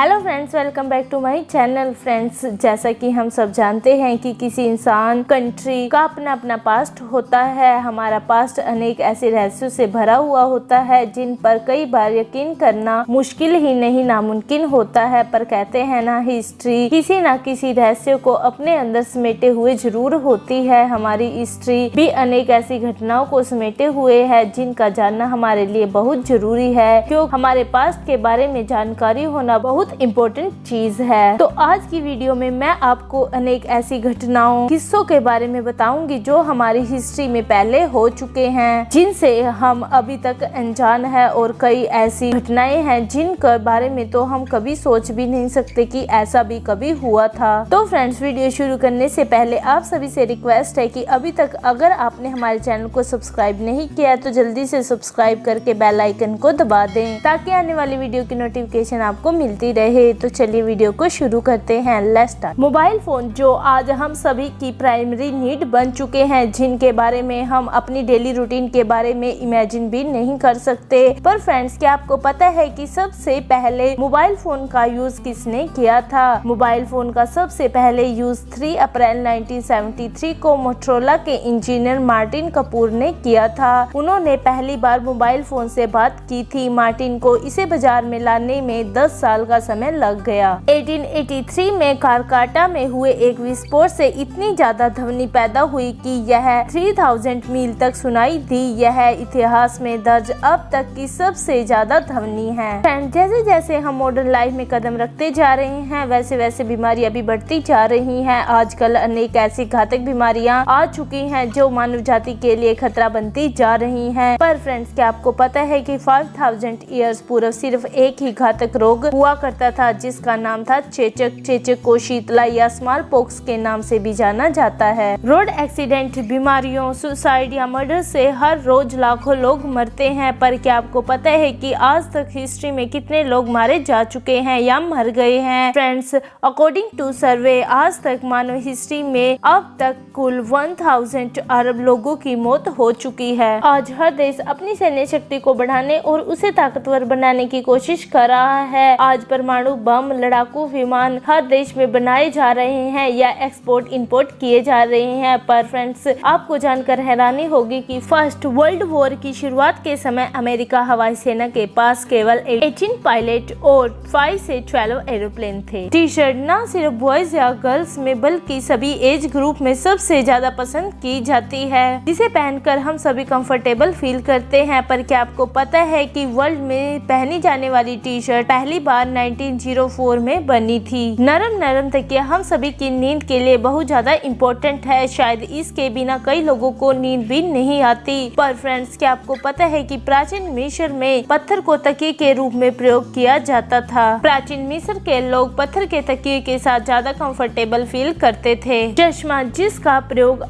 Hello friends, welcome back to my channel. Friends, जैसा कि हम सब जानते हैं कि किसी इंसान कंट्री का अपना अपना पास्ट होता है। हमारा पास्ट अनेक ऐसे रहस्यों से भरा हुआ होता है जिन पर कई बार यकीन करना मुश्किल ही नहीं नामुमकिन होता है। पर कहते हैं ना, हिस्ट्री किसी ना किसी रहस्य को अपने अंदर समेटे हुए जरूर होती है। हमारी हिस्ट्री भी अनेक ऐसी घटनाओं को समेटे हुए है जिनका जानना हमारे लिए बहुत जरूरी है, क्योंकि हमारे पास्ट के बारे में जानकारी होना बहुत इम्पोर्टेंट चीज है। तो आज की वीडियो में मैं आपको अनेक ऐसी घटनाओं, किस्सों के बारे में बताऊंगी जो हमारी हिस्ट्री में पहले हो चुके हैं, जिनसे हम अभी तक अनजान है, और कई ऐसी घटनाएं हैं जिनके बारे में तो हम कभी सोच भी नहीं सकते कि ऐसा भी कभी हुआ था। तो फ्रेंड्स, वीडियो शुरू करने से पहले आप सभी से रिक्वेस्ट है कि अभी तक अगर आपने हमारे चैनल को सब्सक्राइब नहीं किया तो जल्दी से सब्सक्राइब करके बेल आइकन को दबा दें ताकि आने वाली वीडियो की नोटिफिकेशन आपको मिलती रहे। तो चलिए वीडियो को शुरू करते हैं। Let's start. मोबाइल फोन जो आज हम सभी की प्राइमरी नीड बन चुके हैं, जिनके बारे में हम अपनी डेली रूटीन के बारे में इमेजिन भी नहीं कर सकते। पर फ्रेंड्स, क्या आपको पता है कि सबसे पहले मोबाइल फोन का यूज किसने किया था? मोबाइल फोन का सबसे पहले यूज 3 अप्रैल 1973 को मोटरोला के इंजीनियर मार्टिन कपूर ने किया था। उन्होंने पहली बार मोबाइल फोन से बात की थी। मार्टिन को इसे बाजार में लाने में 10 साल का समय लग गया। 1883 में कारकाटा में हुए एक विस्फोट से इतनी ज्यादा ध्वनि पैदा हुई कि यह 3000 मील तक सुनाई दी। यह इतिहास में दर्ज अब तक की सबसे ज्यादा ध्वनि है। जैसे जैसे हम मॉडर्न लाइफ में कदम रखते जा रहे हैं, वैसे वैसे बीमारियां भी बढ़ती जा रही हैं। आजकल अनेक ऐसी घातक बीमारियां आ चुकी हैं जो मानव जाति के लिए खतरा बनती जा रही हैं। पर फ्रेंड्स, क्या आपको पता है कि 5000 ईयर्स पूर्व सिर्फ एक ही घातक रोग हुआ करता था, जिसका नाम था चेचक। चेचक को शीतला या स्मॉल पॉक्स के नाम से भी जाना जाता है। रोड एक्सीडेंट, बीमारियों, सुसाइड या मर्डर से हर रोज लाखों लोग मरते हैं। पर क्या आपको पता है कि आज तक हिस्ट्री में कितने लोग मारे जा चुके हैं या मर गए हैं? फ्रेंड्स, अकॉर्डिंग टू सर्वे, आज तक मानव हिस्ट्री में अब तक कुल 1000 अरब लोगों की मौत हो चुकी है। आज हर देश अपनी सैन्य शक्ति को बढ़ाने और उसे ताकतवर बनाने की कोशिश कर रहा है। आज परमाणु बम, लड़ाकू विमान हर देश में बनाए जा रहे हैं या एक्सपोर्ट इंपोर्ट किए जा रहे हैं। पर फ्रेंड्स, आपको जानकर हैरानी होगी कि फर्स्ट वर्ल्ड वॉर की शुरुआत के समय अमेरिका हवाई सेना के पास केवल 18 पायलट और 5 से 12 एरोप्लेन थे। टी शर्ट न सिर्फ बॉयज या गर्ल्स में बल्कि सभी एज ग्रुप में सबसे ज्यादा पसंद की जाती है, जिसे पहनकर हम सभी कंफर्टेबल फील करते हैं। पर क्या आपको पता है कि वर्ल्ड में पहनी जाने वाली टी शर्ट पहली बार 1904 में बनी थी। नरम नरम तकिया हम सभी की नींद के लिए बहुत ज्यादा इम्पोर्टेंट है। शायद इसके बिना कई लोगों को नींद भी नहीं आती। पर फ्रेंड्स, क्या आपको पता है कि प्राचीन मिस्र में पत्थर को तकिए के रूप में प्रयोग किया जाता था? प्राचीन मिस्र के लोग पत्थर के तकिए के साथ ज्यादा कंफर्टेबल फील करते थे। चश्मा, जिसका प्रयोग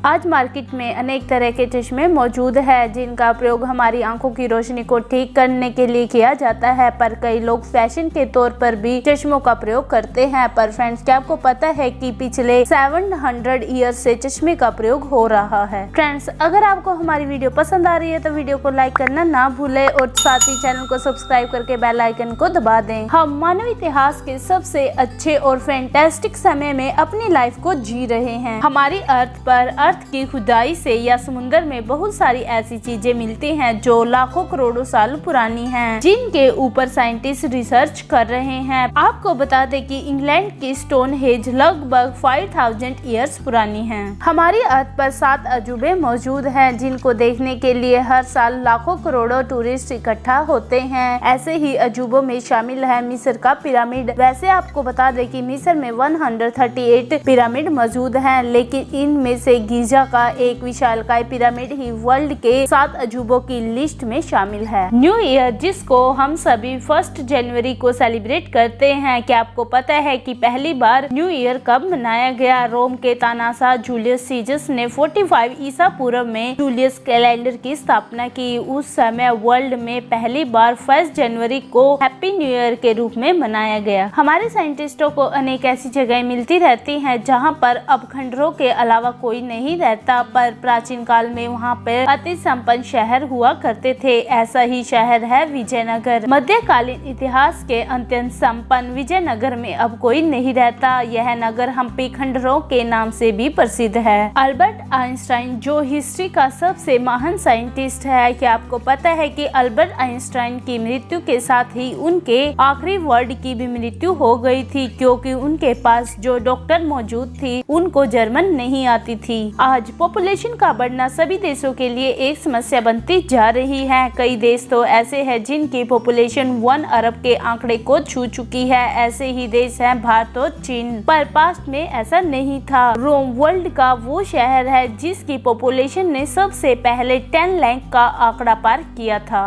आज मार्केट में अनेक तरह के चश्मे मौजूद है, जिनका प्रयोग हमारी आंखों की रोशनी को ठीक करने के लिए किया जाता है। पर कई लोग फैशन के तौर पर भी चश्मों का प्रयोग करते हैं। पर फ्रेंड्स, क्या आपको पता है कि पिछले 700 ईयर से चश्मे का प्रयोग हो रहा है? फ्रेंड्स, अगर आपको हमारी वीडियो पसंद आ रही है तो वीडियो को लाइक करना ना भूले और साथ ही चैनल को सब्सक्राइब करके बेल आइकन को दबा दें। हम मानव इतिहास के सबसे अच्छे और फैंटास्टिक समय में अपनी लाइफ को जी रहे हैं। हमारी अर्थ पर अर्थ की खुदाई से या समुद्र में बहुत सारी ऐसी चीजें मिलती हैं जो लाखों करोड़ों साल पुरानी हैं, जिनके ऊपर साइंटिस्ट रिसर्च कर रहे हैं। आपको बता दें कि इंग्लैंड की स्टोन हेज लगभग 5000 ईयर्स पुरानी है। हमारी अर्थ पर 7 अजूबे मौजूद हैं, जिनको देखने के लिए हर साल लाखों करोड़ों टूरिस्ट इकट्ठा होते हैं। ऐसे ही अजूबों में शामिल है मिस्र का पिरामिड। वैसे आपको बता दें कि मिस्र में 138 पिरामिड मौजूद हैं, लेकिन इनमें से गीजा का एक विशालकाय पिरामिड ही वर्ल्ड के 7 अजूबों की लिस्ट में शामिल है। न्यू ईयर, जिसको हम सभी 1 जनवरी को सेलिब्रेट करते हैं, क्या आपको पता है कि पहली बार न्यू ईयर कब मनाया गया? रोम के तानाशाह जूलियस सीजर ने 45 ईसा पूर्व में जूलियस कैलेंडर की स्थापना की। उस समय वर्ल्ड में पहली बार 1 जनवरी को हैप्पी न्यू ईयर के रूप में मनाया गया। हमारे साइंटिस्टों को अनेक ऐसी जगह मिलती रहती हैं जहाँ पर अब खंडरों के अलावा कोई नहीं नहीं रहता, पर प्राचीन काल में वहाँ पर अति संपन्न शहर हुआ करते थे। ऐसा ही शहर है विजयनगर। मध्यकालीन इतिहास के अत्यंत संपन्न विजयनगर में अब कोई नहीं रहता। यह नगर हम्पी खंडरों के नाम से भी प्रसिद्ध है। अल्बर्ट आइंस्टाइन जो हिस्ट्री का सबसे महान साइंटिस्ट है, क्या आपको पता है कि अल्बर्ट आइंस्टाइन की मृत्यु के साथ ही उनके आखिरी वर्ड की भी मृत्यु हो गई थी, क्योंकि उनके पास जो डॉक्टर मौजूद थी उनको जर्मन नहीं आती थी। आज पॉपुलेशन का बढ़ना सभी देशों के लिए एक समस्या बनती जा रही है। कई देश तो ऐसे हैं जिनकी पॉपुलेशन 1 अरब के आंकड़े को छू चुकी है। ऐसे ही देश हैं भारत और चीन, पर पास्ट में ऐसा नहीं था। रोम वर्ल्ड का वो शहर है जिसकी पॉपुलेशन ने सबसे पहले 10 लाख का आंकड़ा पार किया था।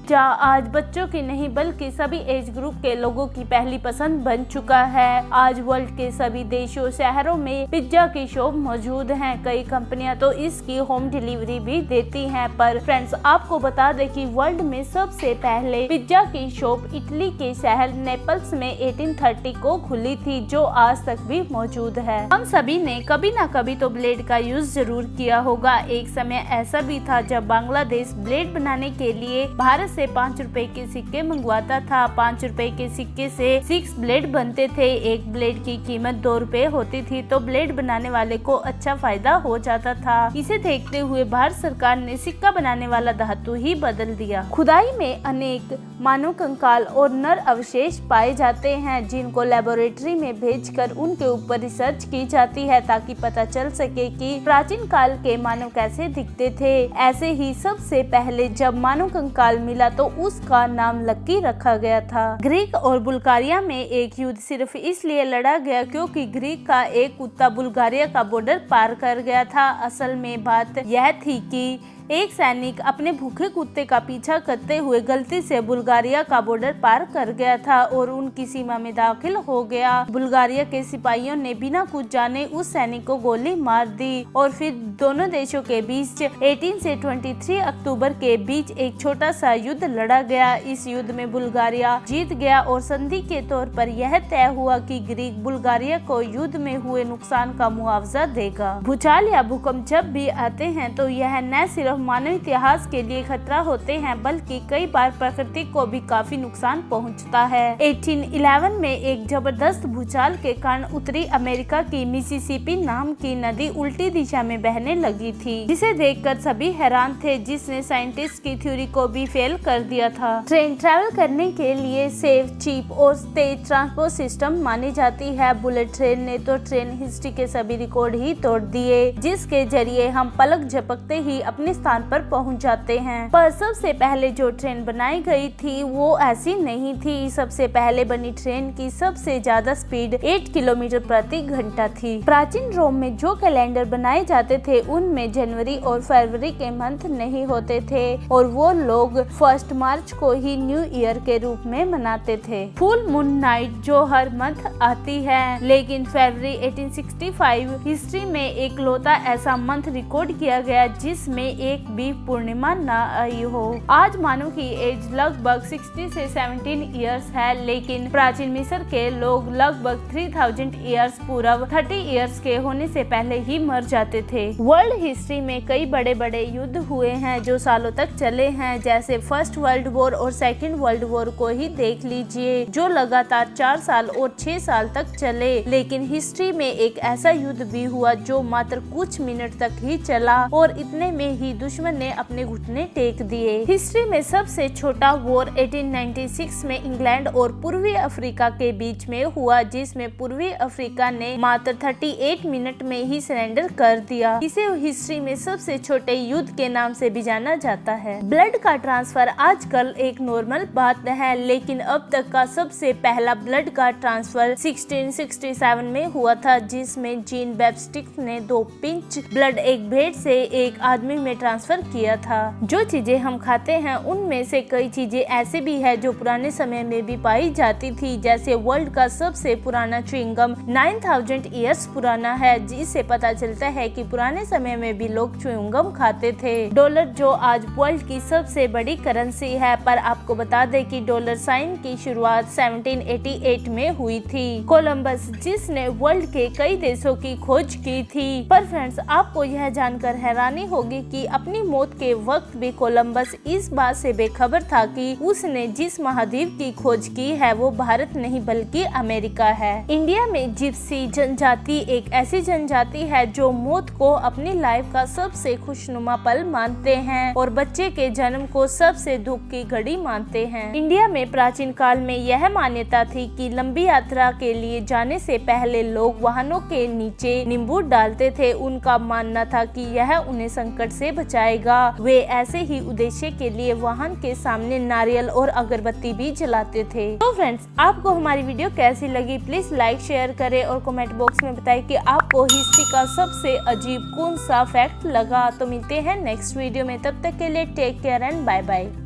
पिज्जा आज बच्चों की नहीं बल्कि सभी एज ग्रुप के लोगों की पहली पसंद बन चुका है। आज वर्ल्ड के सभी देशों शहरों में पिज्जा की शॉप मौजूद हैं। कई कंपनियां तो इसकी होम डिलीवरी भी देती हैं। पर फ्रेंड्स, आपको बता दें कि वर्ल्ड में सबसे पहले पिज्जा की शॉप इटली के शहर नेपल्स में 1830 को खुली थी, जो आज तक भी मौजूद है। हम सभी ने कभी ना कभी तो ब्लेड का यूज जरूर किया होगा। एक समय ऐसा भी था जब बांग्लादेश ब्लेड बनाने के लिए भारत से 5 रुपए के सिक्के मंगवाता था। 5 रुपए के सिक्के से 6 ब्लेड बनते थे। एक ब्लेड की कीमत 2 रुपए होती थी, तो ब्लेड बनाने वाले को अच्छा फायदा हो जाता था। इसे देखते हुए भारत सरकार ने सिक्का बनाने वाला धातु ही बदल दिया। खुदाई में अनेक मानव कंकाल और नर अवशेष पाए जाते हैं, जिनको लेबोरेटरी में भेजकर उनके ऊपर रिसर्च की जाती है, ताकि पता चल सके कि प्राचीन काल के मानव कैसे दिखते थे। ऐसे ही सबसे पहले जब मानव कंकाल मिला तो उसका नाम लक्की रखा गया था। ग्रीक और बुल्गारिया में एक युद्ध सिर्फ इसलिए लड़ा गया क्योंकि ग्रीक का एक कुत्ता बुल्गारिया का बॉर्डर पार कर गया था। असल में बात यह थी कि एक सैनिक अपने भूखे कुत्ते का पीछा करते हुए गलती से बुल्गारिया का बॉर्डर पार कर गया था और उनकी सीमा में दाखिल हो गया। बुल्गारिया के सिपाहियों ने बिना कुछ जाने उस सैनिक को गोली मार दी और फिर दोनों देशों के बीच 18 से 23 अक्टूबर के बीच एक छोटा सा युद्ध लड़ा गया। इस युद्ध में बुल्गारिया जीत गया और संधि के तौर पर यह तय हुआ कि ग्रीक बुल्गारिया को युद्ध में हुए नुकसान का मुआवजा देगा। भूचाल या भूकंप जब भी आते हैं तो यह न सिर्फ मानव इतिहास के लिए खतरा होते हैं, बल्कि कई बार प्रकृति को भी काफी नुकसान पहुंचता है। 1811 में एक जबरदस्त भूचाल के कारण उत्तरी अमेरिका की मिसिसिपी नाम की नदी उल्टी दिशा में बहने लगी थी, जिसे देखकर सभी हैरान थे, जिसने साइंटिस्ट की थ्योरी को भी फेल कर दिया था। ट्रेन ट्रैवल करने के लिए सेफ, चीप और तेज ट्रांसपोर्ट सिस्टम मानी जाती है। बुलेट ट्रेन ने तो ट्रेन हिस्ट्री के सभी रिकॉर्ड ही तोड़ दिए, जिसके जरिए हम पलक झपकते ही अपने स्थान पर पहुंच जाते हैं। पर सबसे पहले जो ट्रेन बनाई गई थी वो ऐसी नहीं थी। सबसे पहले बनी ट्रेन की सबसे ज्यादा स्पीड 8 किलोमीटर प्रति घंटा थी। प्राचीन रोम में जो कैलेंडर बनाए जाते थे उनमें जनवरी और फरवरी के मंथ नहीं होते थे और वो लोग 1 मार्च को ही न्यू ईयर के रूप में मनाते थे। फुल मून नाइट जो हर मंथ आती है, लेकिन फरवरी 1865 हिस्ट्री में एक लौता ऐसा मंथ रिकॉर्ड किया गया जिसमें एक भी पूर्णिमा न आई हो। आज मानव की एज लगभग 60 से 17 इयर्स है, लेकिन प्राचीन मिस्र के लोग लगभग 3000 इयर्स पूर्व 30 इयर्स के होने से पहले ही मर जाते थे। वर्ल्ड हिस्ट्री में कई बड़े बड़े युद्ध हुए हैं जो सालों तक चले हैं, जैसे फर्स्ट वर्ल्ड वॉर और सेकेंड वर्ल्ड वॉर को ही देख लीजिए, जो लगातार 4 साल और 6 साल तक चले। लेकिन हिस्ट्री में एक ऐसा युद्ध भी हुआ जो मात्र कुछ मिनट तक ही चला और इतने में ही दुश्मन ने अपने घुटने टेक दिए। हिस्ट्री में सबसे छोटा वॉर 1896 में इंग्लैंड और पूर्वी अफ्रीका के बीच में हुआ, जिसमें पूर्वी अफ्रीका ने मात्र 38 मिनट में ही सरेंडर कर दिया। इसे हिस्ट्री में सबसे छोटे युद्ध के नाम से भी जाना जाता है। ब्लड का ट्रांसफर आजकल एक नॉर्मल बात है, लेकिन अब तक का सबसे पहला ब्लड का ट्रांसफर 1667 में हुआ था, जिसमें जीन बैप्टिस्ट ने 2 पिंच ब्लड एक भेड़ से एक आदमी में ट्रांसफर ट्रांसफर किया था। जो चीजें हम खाते हैं उनमें से कई चीजें ऐसे भी है जो पुराने समय में भी पाई जाती थी, जैसे वर्ल्ड का सबसे पुराना च्युइंगम 9000 ईयर्स पुराना है, जिससे पता चलता है कि पुराने समय में भी लोग च्युइंगम खाते थे। डॉलर जो आज वर्ल्ड की सबसे बड़ी करेंसी है, पर आपको बता दें कि डॉलर साइन की शुरुआत 1788 में हुई थी। कोलंबस जिसने वर्ल्ड के कई देशों की खोज की थी। पर फ्रेंड्स, आपको यह जानकर हैरानी होगी कि अपनी मौत के वक्त भी कोलंबस इस बात से बेखबर था कि उसने जिस महाद्वीप की खोज की है वो भारत नहीं बल्कि अमेरिका है। इंडिया में जिप्सी जनजाति एक ऐसी जनजाति है जो मौत को अपनी लाइफ का सबसे खुशनुमा पल मानते हैं और बच्चे के जन्म को सबसे दुख की घड़ी मानते हैं। इंडिया में प्राचीन काल में यह मान्यता थी कि लंबी यात्रा के लिए जाने से पहले लोग वाहनों के नीचे नींबू डालते थे। उनका मानना था कि यह उन्हें संकट से बचाएगा। वे ऐसे ही उद्देश्य के लिए वाहन के सामने नारियल और अगरबत्ती भी जलाते थे। तो फ्रेंड्स, आपको हमारी वीडियो कैसी लगी प्लीज लाइक शेयर करें और कमेंट बॉक्स में बताएं कि आपको हिस्ट्री का सबसे अजीब कौन सा फैक्ट लगा। तो मिलते हैं नेक्स्ट वीडियो में, तब तक के लिए take care and bye bye.